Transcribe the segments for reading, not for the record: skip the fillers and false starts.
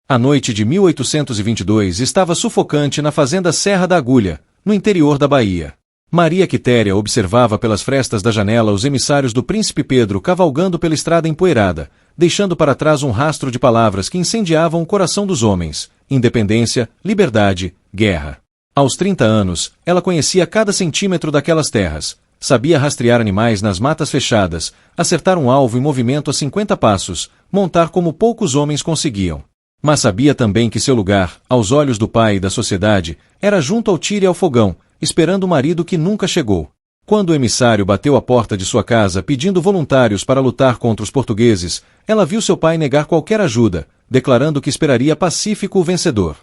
A noite de 1822 estava sufocante na fazenda Serra da Agulha, no interior da Bahia. Maria Quitéria observava pelas frestas da janela os emissários do príncipe Pedro cavalgando pela estrada empoeirada, deixando para trás um rastro de palavras que incendiavam o coração dos homens: independência, liberdade, guerra. Aos 30 anos, ela conhecia cada centímetro daquelas terras, sabia rastrear animais nas matas fechadas, acertar um alvo em movimento a 50 passos, montar como poucos homens conseguiam. Mas sabia também que seu lugar, aos olhos do pai e da sociedade, era junto ao tiro e ao fogão, esperando o marido que nunca chegou. Quando o emissário bateu à porta de sua casa pedindo voluntários para lutar contra os portugueses, ela viu seu pai negar qualquer ajuda, declarando que esperaria pacífico o vencedor.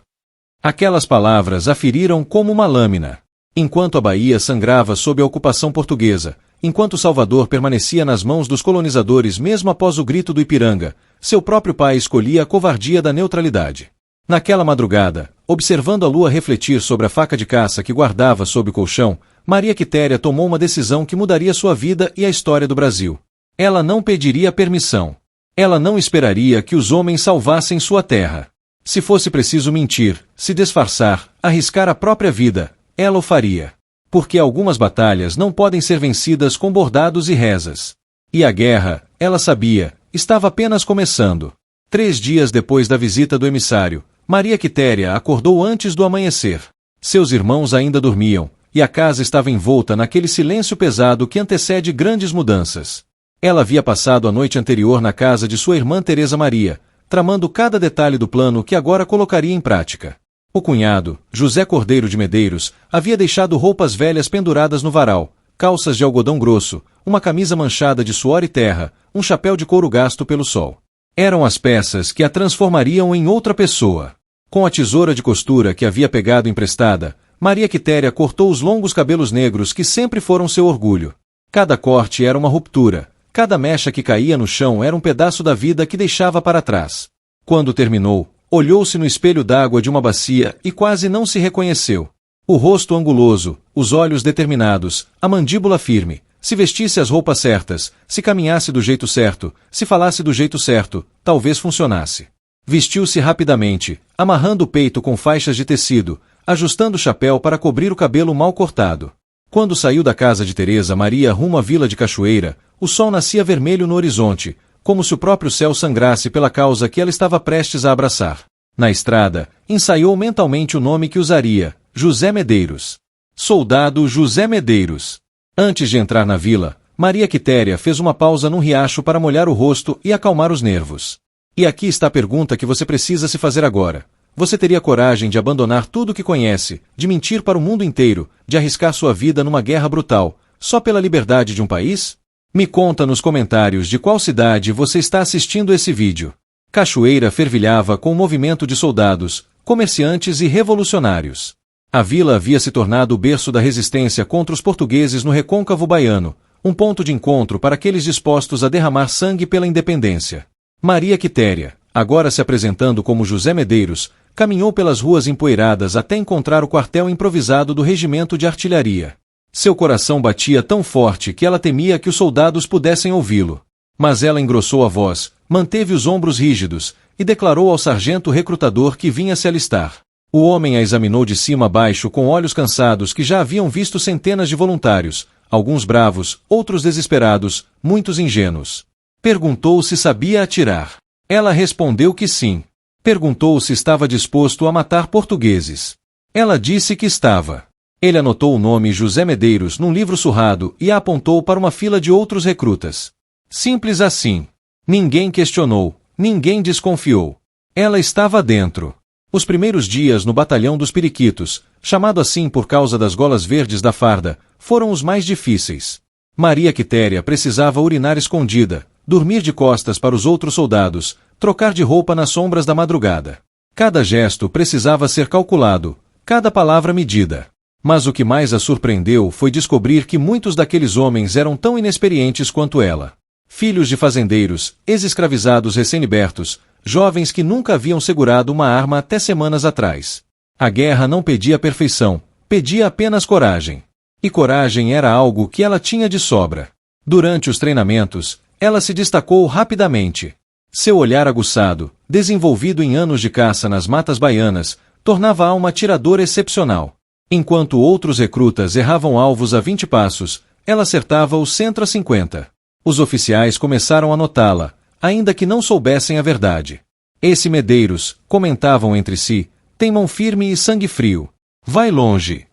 Aquelas palavras a feriram como uma lâmina. Enquanto a Bahia sangrava sob a ocupação portuguesa, enquanto Salvador permanecia nas mãos dos colonizadores mesmo após o grito do Ipiranga, seu próprio pai escolhia a covardia da neutralidade. Naquela madrugada, observando a lua refletir sobre a faca de caça que guardava sob o colchão, Maria Quitéria tomou uma decisão que mudaria sua vida e a história do Brasil. Ela não pediria permissão. Ela não esperaria que os homens salvassem sua terra. Se fosse preciso mentir, se disfarçar, arriscar a própria vida, ela o faria. Porque algumas batalhas não podem ser vencidas com bordados e rezas. E a guerra, ela sabia, estava apenas começando. 3 dias depois da visita do emissário, Maria Quitéria acordou antes do amanhecer. Seus irmãos ainda dormiam, e a casa estava envolta naquele silêncio pesado que antecede grandes mudanças. Ela havia passado a noite anterior na casa de sua irmã Teresa Maria, tramando cada detalhe do plano que agora colocaria em prática. O cunhado, José Cordeiro de Medeiros, havia deixado roupas velhas penduradas no varal, calças de algodão grosso, uma camisa manchada de suor e terra, um chapéu de couro gasto pelo sol. Eram as peças que a transformariam em outra pessoa. Com a tesoura de costura que havia pegado emprestada, Maria Quitéria cortou os longos cabelos negros que sempre foram seu orgulho. Cada corte era uma ruptura, cada mecha que caía no chão era um pedaço da vida que deixava para trás. Quando terminou, olhou-se no espelho d'água de uma bacia e quase não se reconheceu. O rosto anguloso, os olhos determinados, a mandíbula firme. Se vestisse as roupas certas, se caminhasse do jeito certo, se falasse do jeito certo, talvez funcionasse. Vestiu-se rapidamente, amarrando o peito com faixas de tecido, ajustando o chapéu para cobrir o cabelo mal cortado. Quando saiu da casa de Teresa Maria rumo à vila de Cachoeira, o sol nascia vermelho no horizonte, como se o próprio céu sangrasse pela causa que ela estava prestes a abraçar. Na estrada, ensaiou mentalmente o nome que usaria: José Medeiros. Soldado José Medeiros. Antes de entrar na vila, Maria Quitéria fez uma pausa num riacho para molhar o rosto e acalmar os nervos. E aqui está a pergunta que você precisa se fazer agora. Você teria coragem de abandonar tudo o que conhece, de mentir para o mundo inteiro, de arriscar sua vida numa guerra brutal, só pela liberdade de um país? Me conta nos comentários de qual cidade você está assistindo esse vídeo. Cachoeira fervilhava com o movimento de soldados, comerciantes e revolucionários. A vila havia se tornado o berço da resistência contra os portugueses no recôncavo baiano, um ponto de encontro para aqueles dispostos a derramar sangue pela independência. Maria Quitéria, agora se apresentando como José Medeiros, caminhou pelas ruas empoeiradas até encontrar o quartel improvisado do regimento de artilharia. Seu coração batia tão forte que ela temia que os soldados pudessem ouvi-lo. Mas ela engrossou a voz, manteve os ombros rígidos, e declarou ao sargento recrutador que vinha se alistar. O homem a examinou de cima a baixo com olhos cansados que já haviam visto centenas de voluntários, alguns bravos, outros desesperados, muitos ingênuos. Perguntou se sabia atirar. Ela respondeu que sim. Perguntou se estava disposto a matar portugueses. Ela disse que estava. Ele anotou o nome José Medeiros num livro surrado e a apontou para uma fila de outros recrutas. Simples assim. Ninguém questionou, ninguém desconfiou. Ela estava dentro. Os primeiros dias no batalhão dos Periquitos, chamado assim por causa das golas verdes da farda, foram os mais difíceis. Maria Quitéria precisava urinar escondida, dormir de costas para os outros soldados, trocar de roupa nas sombras da madrugada. Cada gesto precisava ser calculado, cada palavra medida. Mas o que mais a surpreendeu foi descobrir que muitos daqueles homens eram tão inexperientes quanto ela. Filhos de fazendeiros, ex-escravizados recém-libertos, jovens que nunca haviam segurado uma arma até semanas atrás. A guerra não pedia perfeição, pedia apenas coragem. E coragem era algo que ela tinha de sobra. Durante os treinamentos, ela se destacou rapidamente. Seu olhar aguçado, desenvolvido em anos de caça nas matas baianas, tornava-a uma atiradora excepcional. Enquanto outros recrutas erravam alvos a 20 passos, ela acertava o centro a 50. Os oficiais começaram a notá-la, ainda que não soubessem a verdade. Esse Medeiros, comentavam entre si, tem mão firme e sangue frio. Vai longe.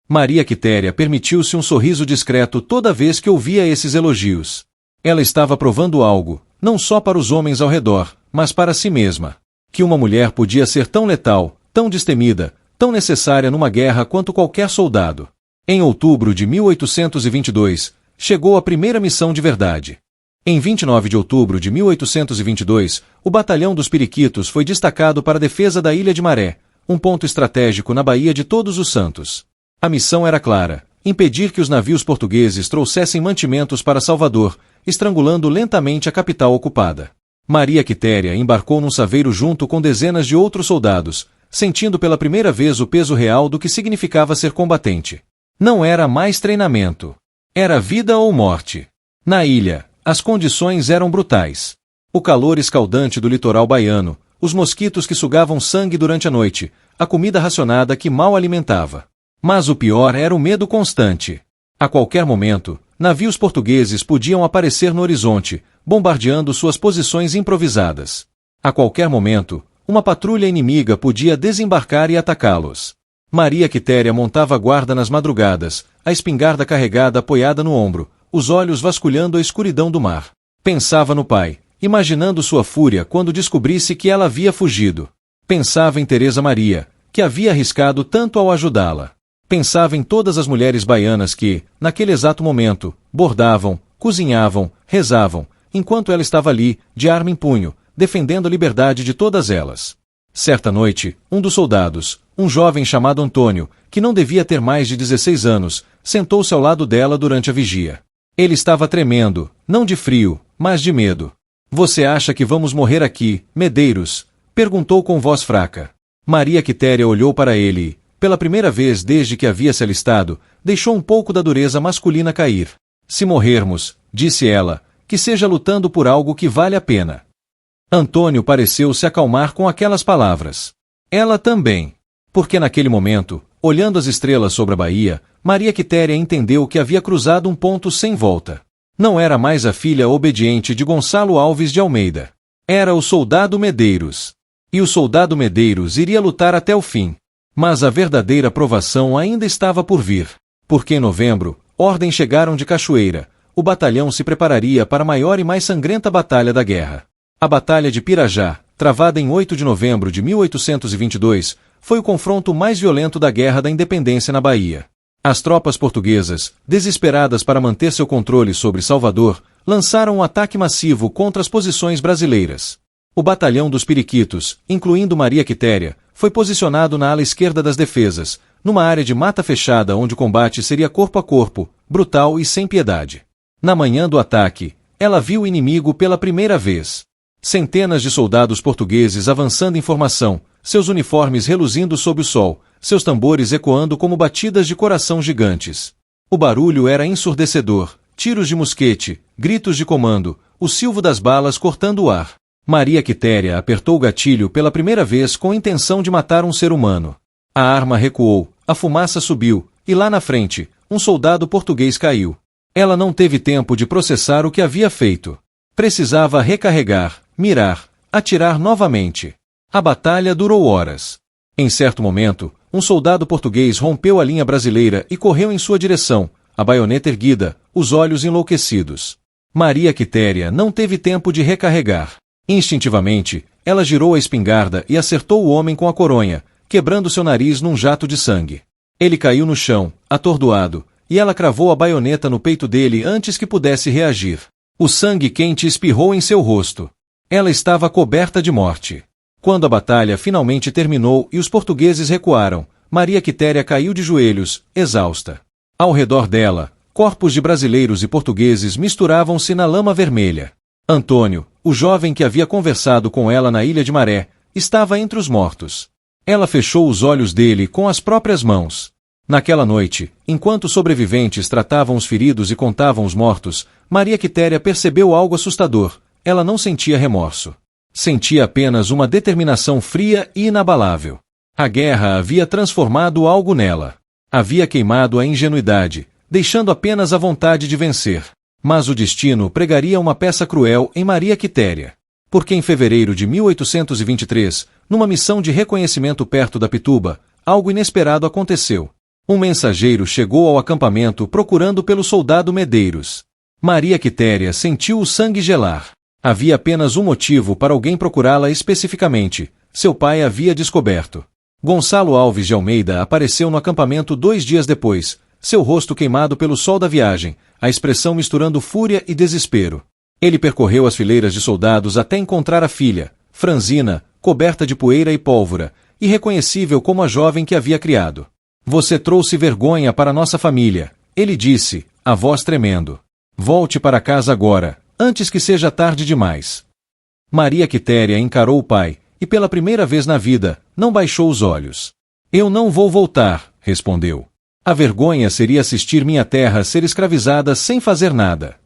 Maria Quitéria permitiu-se um sorriso discreto toda vez que ouvia esses elogios. Ela estava provando algo, não só para os homens ao redor, mas para si mesma. Que uma mulher podia ser tão letal, tão destemida, tão necessária numa guerra quanto qualquer soldado. Em outubro de 1822, chegou a primeira missão de verdade. Em 29 de outubro de 1822, o Batalhão dos Periquitos foi destacado para a defesa da Ilha de Maré, um ponto estratégico na Baía de Todos os Santos. A missão era clara: impedir que os navios portugueses trouxessem mantimentos para Salvador, estrangulando lentamente a capital ocupada. Maria Quitéria embarcou num saveiro junto com dezenas de outros soldados, sentindo pela primeira vez o peso real do que significava ser combatente. Não era mais treinamento. Era vida ou morte. Na ilha, as condições eram brutais. O calor escaldante do litoral baiano, os mosquitos que sugavam sangue durante a noite, a comida racionada que mal alimentava. Mas o pior era o medo constante. A qualquer momento, navios portugueses podiam aparecer no horizonte, bombardeando suas posições improvisadas. A qualquer momento, uma patrulha inimiga podia desembarcar e atacá-los. Maria Quitéria montava guarda nas madrugadas, a espingarda carregada apoiada no ombro, os olhos vasculhando a escuridão do mar. Pensava no pai, imaginando sua fúria quando descobrisse que ela havia fugido. Pensava em Teresa Maria, que havia arriscado tanto ao ajudá-la. Pensava em todas as mulheres baianas que, naquele exato momento, bordavam, cozinhavam, rezavam, enquanto ela estava ali, de arma em punho, defendendo a liberdade de todas elas. Certa noite, um dos soldados, um jovem chamado Antônio, que não devia ter mais de 16 anos, sentou-se ao lado dela durante a vigia. Ele estava tremendo, não de frio, mas de medo. Você acha que vamos morrer aqui, Medeiros? Perguntou com voz fraca. Maria Quitéria olhou para ele e, pela primeira vez desde que havia se alistado, deixou um pouco da dureza masculina cair. Se morrermos, disse ela, que seja lutando por algo que vale a pena. Antônio pareceu se acalmar com aquelas palavras. Ela também. Porque naquele momento, olhando as estrelas sobre a baía, Maria Quitéria entendeu que havia cruzado um ponto sem volta. Não era mais a filha obediente de Gonçalo Alves de Almeida. Era o soldado Medeiros. E o soldado Medeiros iria lutar até o fim. Mas a verdadeira provação ainda estava por vir. Porque em novembro, ordens chegaram de Cachoeira. O batalhão se prepararia para a maior e mais sangrenta batalha da guerra. A Batalha de Pirajá, travada em 8 de novembro de 1822, foi o confronto mais violento da Guerra da Independência na Bahia. As tropas portuguesas, desesperadas para manter seu controle sobre Salvador, lançaram um ataque massivo contra as posições brasileiras. O Batalhão dos Periquitos, incluindo Maria Quitéria, foi posicionado na ala esquerda das defesas, numa área de mata fechada onde o combate seria corpo a corpo, brutal e sem piedade. Na manhã do ataque, ela viu o inimigo pela primeira vez. Centenas de soldados portugueses avançando em formação, seus uniformes reluzindo sob o sol, seus tambores ecoando como batidas de coração gigantes. O barulho era ensurdecedor, tiros de mosquete, gritos de comando, o silvo das balas cortando o ar. Maria Quitéria apertou o gatilho pela primeira vez com a intenção de matar um ser humano. A arma recuou, a fumaça subiu, e lá na frente, um soldado português caiu. Ela não teve tempo de processar o que havia feito. Precisava recarregar, mirar, atirar novamente. A batalha durou horas. Em certo momento, um soldado português rompeu a linha brasileira e correu em sua direção, a baioneta erguida, os olhos enlouquecidos. Maria Quitéria não teve tempo de recarregar. Instintivamente, ela girou a espingarda e acertou o homem com a coronha, quebrando seu nariz num jato de sangue. Ele caiu no chão, atordoado, e ela cravou a baioneta no peito dele antes que pudesse reagir. O sangue quente espirrou em seu rosto. Ela estava coberta de morte. Quando a batalha finalmente terminou e os portugueses recuaram, Maria Quitéria caiu de joelhos, exausta. Ao redor dela, corpos de brasileiros e portugueses misturavam-se na lama vermelha. Antônio, o jovem que havia conversado com ela na Ilha de Maré, estava entre os mortos. Ela fechou os olhos dele com as próprias mãos. Naquela noite, enquanto os sobreviventes tratavam os feridos e contavam os mortos, Maria Quitéria percebeu algo assustador. Ela não sentia remorso. Sentia apenas uma determinação fria e inabalável. A guerra havia transformado algo nela. Havia queimado a ingenuidade, deixando apenas a vontade de vencer. Mas o destino pregaria uma peça cruel em Maria Quitéria. Porque em fevereiro de 1823, numa missão de reconhecimento perto da Pituba, algo inesperado aconteceu. Um mensageiro chegou ao acampamento procurando pelo soldado Medeiros. Maria Quitéria sentiu o sangue gelar. Havia apenas um motivo para alguém procurá-la especificamente. Seu pai havia descoberto. Gonçalo Alves de Almeida apareceu no acampamento 2 dias depois, seu rosto queimado pelo sol da viagem, a expressão misturando fúria e desespero. Ele percorreu as fileiras de soldados até encontrar a filha, franzina, coberta de poeira e pólvora, irreconhecível como a jovem que havia criado. Você trouxe vergonha para nossa família, ele disse, a voz tremendo. Volte para casa agora, antes que seja tarde demais. Maria Quitéria encarou o pai, e pela primeira vez na vida, não baixou os olhos. Eu não vou voltar, respondeu. A vergonha seria assistir minha terra ser escravizada sem fazer nada.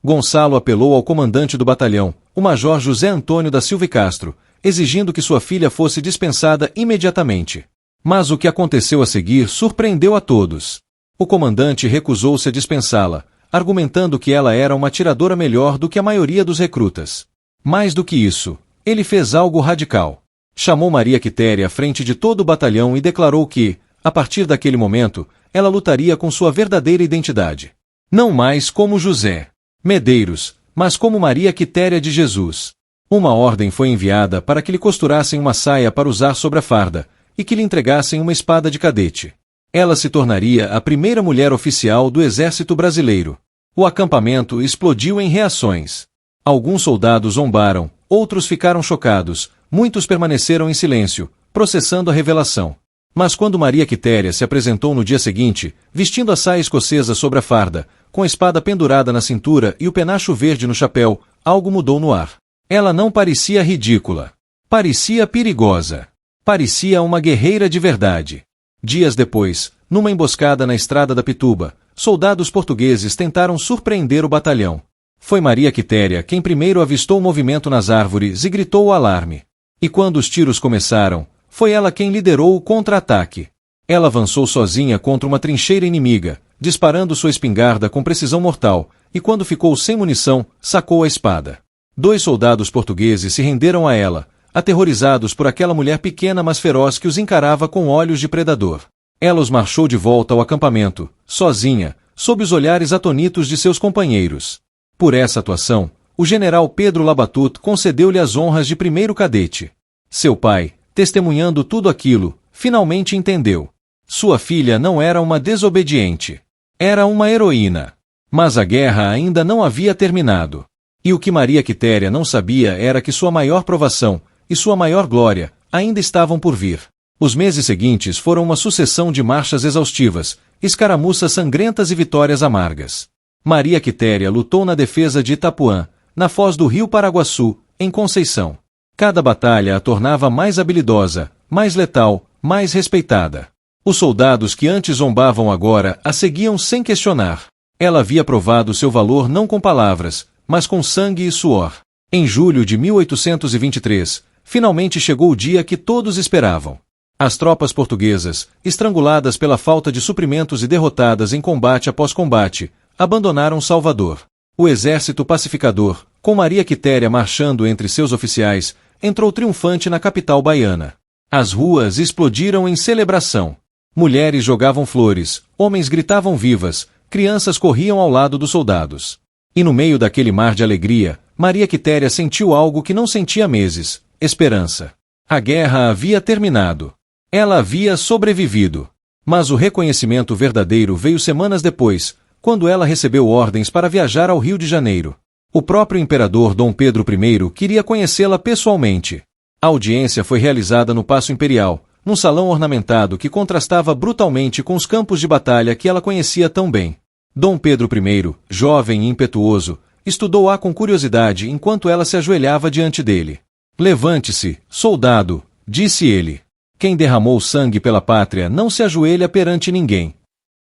Gonçalo apelou ao comandante do batalhão, o major José Antônio da Silva e Castro, exigindo que sua filha fosse dispensada imediatamente. Mas o que aconteceu a seguir surpreendeu a todos. O comandante recusou-se a dispensá-la, argumentando que ela era uma atiradora melhor do que a maioria dos recrutas. Mais do que isso, ele fez algo radical. Chamou Maria Quitéria à frente de todo o batalhão e declarou que, a partir daquele momento, ela lutaria com sua verdadeira identidade. Não mais como José Medeiros, mas como Maria Quitéria de Jesus. Uma ordem foi enviada para que lhe costurassem uma saia para usar sobre a farda, e que lhe entregassem uma espada de cadete. Ela se tornaria a primeira mulher oficial do Exército Brasileiro. O acampamento explodiu em reações. Alguns soldados zombaram, outros ficaram chocados, muitos permaneceram em silêncio, processando a revelação. Mas quando Maria Quitéria se apresentou no dia seguinte, vestindo a saia escocesa sobre a farda, com a espada pendurada na cintura e o penacho verde no chapéu, algo mudou no ar. Ela não parecia ridícula. Parecia perigosa. Parecia uma guerreira de verdade. Dias depois, numa emboscada na estrada da Pituba, soldados portugueses tentaram surpreender o batalhão. Foi Maria Quitéria quem primeiro avistou o movimento nas árvores e gritou o alarme. E quando os tiros começaram, foi ela quem liderou o contra-ataque. Ela avançou sozinha contra uma trincheira inimiga, disparando sua espingarda com precisão mortal, e quando ficou sem munição, sacou a espada. 2 soldados portugueses se renderam a ela, aterrorizados por aquela mulher pequena mas feroz que os encarava com olhos de predador. Ela os marchou de volta ao acampamento, sozinha, sob os olhares atonitos de seus companheiros. Por essa atuação, o general Pedro Labatut concedeu-lhe as honras de primeiro cadete. Seu pai, testemunhando tudo aquilo, finalmente entendeu. Sua filha não era uma desobediente. Era uma heroína. Mas a guerra ainda não havia terminado. E o que Maria Quitéria não sabia era que sua maior provação e sua maior glória ainda estavam por vir. Os meses seguintes foram uma sucessão de marchas exaustivas, escaramuças sangrentas e vitórias amargas. Maria Quitéria lutou na defesa de Itapuã, na foz do rio Paraguaçu, em Conceição. Cada batalha a tornava mais habilidosa, mais letal, mais respeitada. Os soldados que antes zombavam agora a seguiam sem questionar. Ela havia provado seu valor não com palavras, mas com sangue e suor. Em julho de 1823, finalmente chegou o dia que todos esperavam. As tropas portuguesas, estranguladas pela falta de suprimentos e derrotadas em combate após combate, abandonaram Salvador. O exército pacificador, com Maria Quitéria marchando entre seus oficiais, entrou triunfante na capital baiana. As ruas explodiram em celebração. Mulheres jogavam flores, homens gritavam vivas, crianças corriam ao lado dos soldados. E no meio daquele mar de alegria, Maria Quitéria sentiu algo que não sentia há meses: esperança. A guerra havia terminado. Ela havia sobrevivido. Mas o reconhecimento verdadeiro veio semanas depois, quando ela recebeu ordens para viajar ao Rio de Janeiro. O próprio imperador Dom Pedro I queria conhecê-la pessoalmente. A audiência foi realizada no Paço Imperial, num salão ornamentado que contrastava brutalmente com os campos de batalha que ela conhecia tão bem. Dom Pedro I, jovem e impetuoso, estudou-a com curiosidade enquanto ela se ajoelhava diante dele. Levante-se, soldado, disse ele. Quem derramou sangue pela pátria não se ajoelha perante ninguém.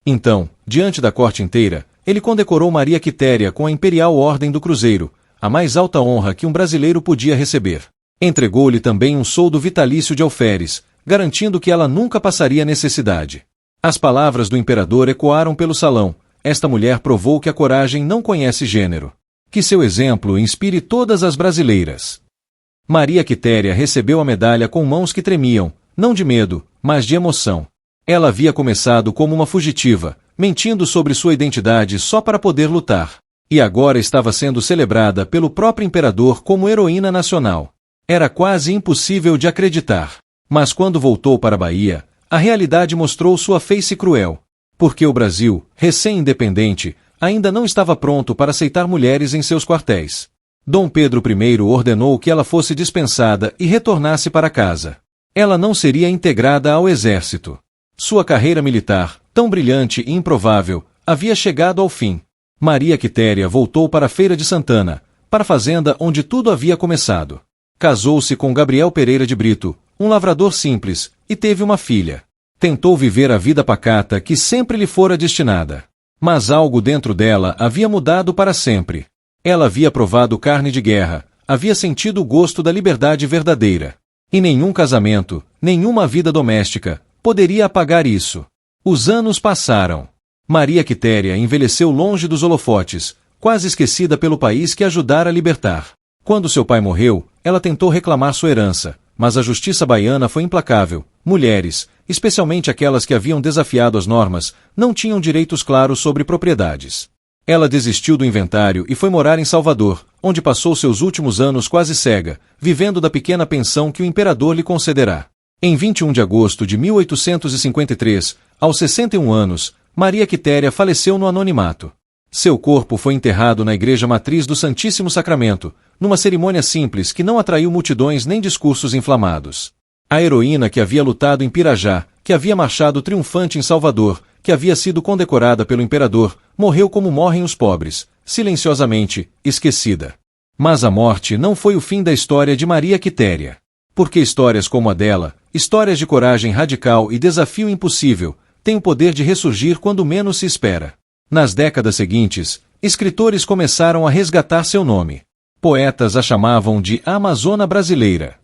Então, diante da corte inteira, ele condecorou Maria Quitéria com a Imperial Ordem do Cruzeiro, a mais alta honra que um brasileiro podia receber. Entregou-lhe também um soldo vitalício de alferes, garantindo que ela nunca passaria necessidade. As palavras do imperador ecoaram pelo salão. Esta mulher provou que a coragem não conhece gênero. Que seu exemplo inspire todas as brasileiras. Maria Quitéria recebeu a medalha com mãos que tremiam, não de medo, mas de emoção. Ela havia começado como uma fugitiva, mentindo sobre sua identidade só para poder lutar. E agora estava sendo celebrada pelo próprio imperador como heroína nacional. Era quase impossível de acreditar. Mas quando voltou para a Bahia, a realidade mostrou sua face cruel. Porque o Brasil, recém-independente, ainda não estava pronto para aceitar mulheres em seus quartéis. Dom Pedro I ordenou que ela fosse dispensada e retornasse para casa. Ela não seria integrada ao exército. Sua carreira militar, tão brilhante e improvável, havia chegado ao fim. Maria Quitéria voltou para a Feira de Santana, para a fazenda onde tudo havia começado. Casou-se com Gabriel Pereira de Brito, um lavrador simples, e teve uma filha. Tentou viver a vida pacata que sempre lhe fora destinada. Mas algo dentro dela havia mudado para sempre. Ela havia provado carne de guerra, havia sentido o gosto da liberdade verdadeira. E nenhum casamento, nenhuma vida doméstica, poderia apagar isso. Os anos passaram. Maria Quitéria envelheceu longe dos holofotes, quase esquecida pelo país que a ajudara a libertar. Quando seu pai morreu, ela tentou reclamar sua herança, mas a justiça baiana foi implacável. Mulheres, especialmente aquelas que haviam desafiado as normas, não tinham direitos claros sobre propriedades. Ela desistiu do inventário e foi morar em Salvador, onde passou seus últimos anos quase cega, vivendo da pequena pensão que o imperador lhe concederá. Em 21 de agosto de 1853, aos 61 anos, Maria Quitéria faleceu no anonimato. Seu corpo foi enterrado na Igreja Matriz do Santíssimo Sacramento, numa cerimônia simples que não atraiu multidões nem discursos inflamados. A heroína que havia lutado em Pirajá, que havia marchado triunfante em Salvador, que havia sido condecorada pelo imperador, morreu como morrem os pobres, silenciosamente, esquecida. Mas a morte não foi o fim da história de Maria Quitéria. Porque histórias como a dela, histórias de coragem radical e desafio impossível, têm o poder de ressurgir quando menos se espera. Nas décadas seguintes, escritores começaram a resgatar seu nome. Poetas a chamavam de Amazona Brasileira.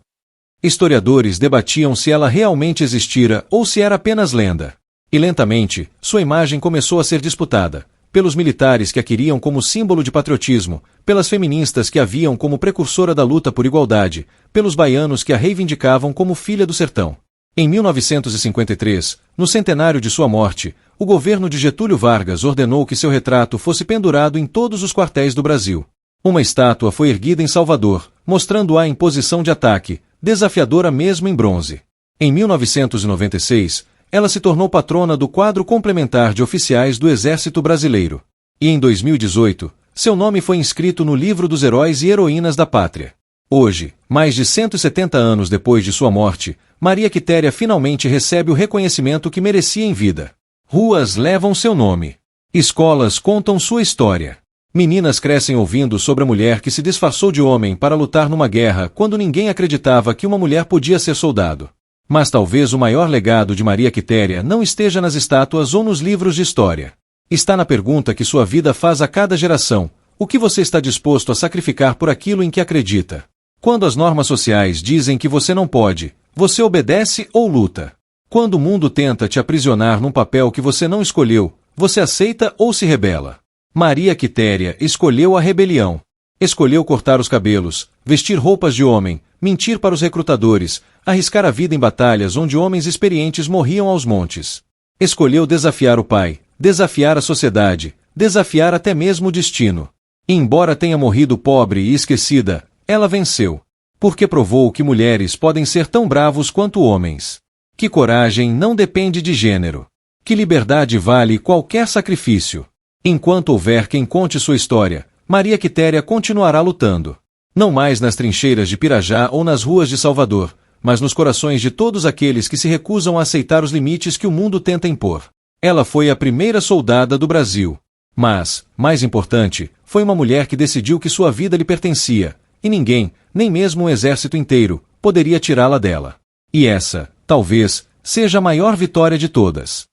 Historiadores debatiam se ela realmente existira ou se era apenas lenda. E lentamente, sua imagem começou a ser disputada, pelos militares que a queriam como símbolo de patriotismo, pelas feministas que a viam como precursora da luta por igualdade, pelos baianos que a reivindicavam como filha do sertão. Em 1953, no centenário de sua morte, o governo de Getúlio Vargas ordenou que seu retrato fosse pendurado em todos os quartéis do Brasil. Uma estátua foi erguida em Salvador, mostrando-a em posição de ataque, desafiadora mesmo em bronze. Em 1996, ela se tornou patrona do quadro complementar de oficiais do Exército Brasileiro. E em 2018, seu nome foi inscrito no livro dos heróis e heroínas da pátria. Hoje, mais de 170 anos depois de sua morte, Maria Quitéria finalmente recebe o reconhecimento que merecia em vida. Ruas levam seu nome. Escolas contam sua história. Meninas crescem ouvindo sobre a mulher que se disfarçou de homem para lutar numa guerra quando ninguém acreditava que uma mulher podia ser soldado. Mas talvez o maior legado de Maria Quitéria não esteja nas estátuas ou nos livros de história. Está na pergunta que sua vida faz a cada geração: o que você está disposto a sacrificar por aquilo em que acredita? Quando as normas sociais dizem que você não pode, você obedece ou luta? Quando o mundo tenta te aprisionar num papel que você não escolheu, você aceita ou se rebela? Maria Quitéria escolheu a rebelião. Escolheu cortar os cabelos, vestir roupas de homem, mentir para os recrutadores, arriscar a vida em batalhas onde homens experientes morriam aos montes. Escolheu desafiar o pai, desafiar a sociedade, desafiar até mesmo o destino. E embora tenha morrido pobre e esquecida, ela venceu. Porque provou que mulheres podem ser tão bravos quanto homens. Que coragem não depende de gênero. Que liberdade vale qualquer sacrifício. Enquanto houver quem conte sua história, Maria Quitéria continuará lutando. Não mais nas trincheiras de Pirajá ou nas ruas de Salvador, mas nos corações de todos aqueles que se recusam a aceitar os limites que o mundo tenta impor. Ela foi a primeira soldada do Brasil. Mas, mais importante, foi uma mulher que decidiu que sua vida lhe pertencia, e ninguém, nem mesmo um exército inteiro, poderia tirá-la dela. E essa, talvez, seja a maior vitória de todas.